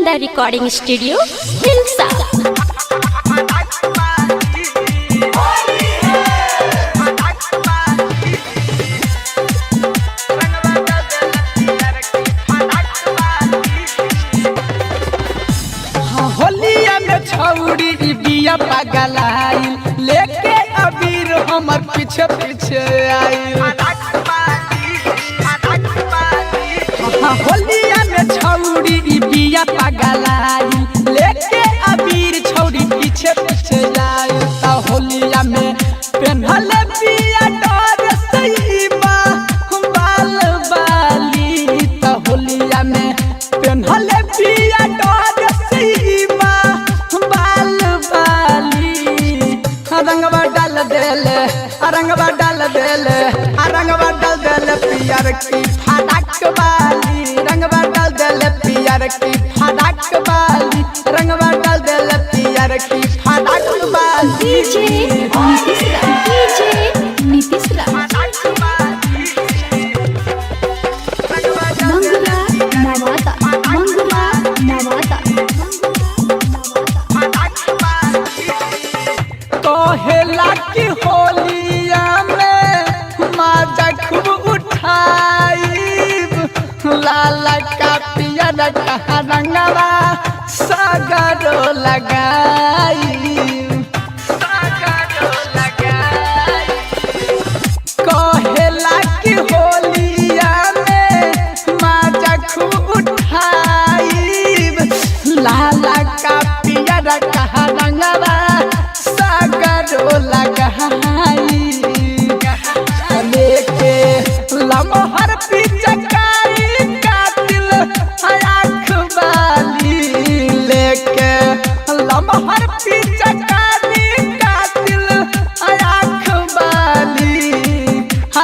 Nalanda recording studio Hilsa. होलिया में छौड़ी बिया पगलाई लेके अबीर हमर पीछे पीछे आई। होलिया में छौड़ी बिया पगलाई लेके अबीर छौड़ी पीछे पीछे आई। त होलिया में पेन्हल बिया डर सईबा बाल बाली। त होलिया में पेन्हल बिया डर सईबा बाल बाली। रंगवा डाल देले रंगवा डाल देले रंगवा डाल देले पियर की फटाक वाली। रंगवा डाल देले पियर की फटाक वाली। रंगवा डाल देले पियर की फटाक वाली। डीजे नीतीश मंगला नवादा कहेला की होलिया में मजा खूब उठाई। लाला का पियर का रंगवा सगरो लगाई। कहेला की होलिया में मजा खूब उठाई। लाला का पियर का रंगवा सगरो लगाई। लेके लमहर पिचकारी कातिल आँख वाली। लेके लमहर पिचकारी कातिल आँख वाली।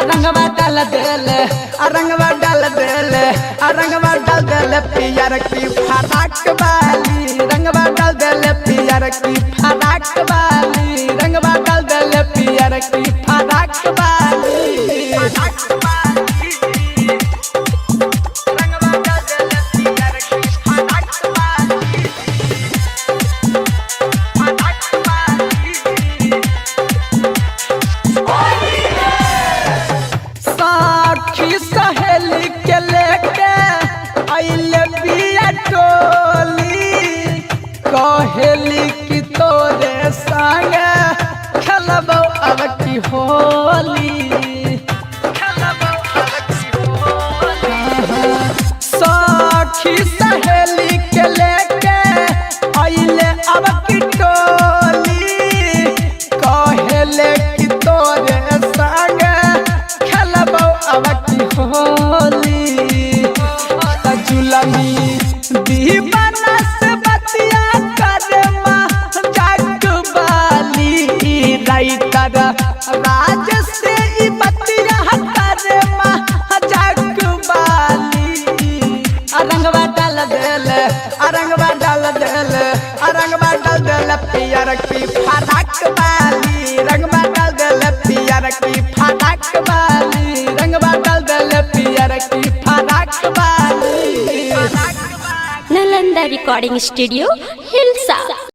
रंगवा डाल देले रंगवा डाल देले रंगवा डाल देले पियर की फटाक वाली। रंगवा डाल देले पियर की फटाक वाली। रंगवा डाल देले पियर की फटाक वाली। साखी सहेली के लेके अइले बिया टोली। कहेली की तोरे संगे खेलबो अब की होली। साखी सहेली के लेके अइले अब की टोली। कहेले की तोरे संगे खेलबो अब की होली। जुलमी दीवाना से बतिया करे जाग वाली। राइटर राज से ई बतिया करे जाग वाली। रंगवा डाल देले रंगवा डाल देले रंगवा डाल देले पियर की फटाक वाली। रंगवा डाल देले पियर की फटाक वाली। रंगवा डाल देले पियर की फटाक वाली। Nalanda recording studio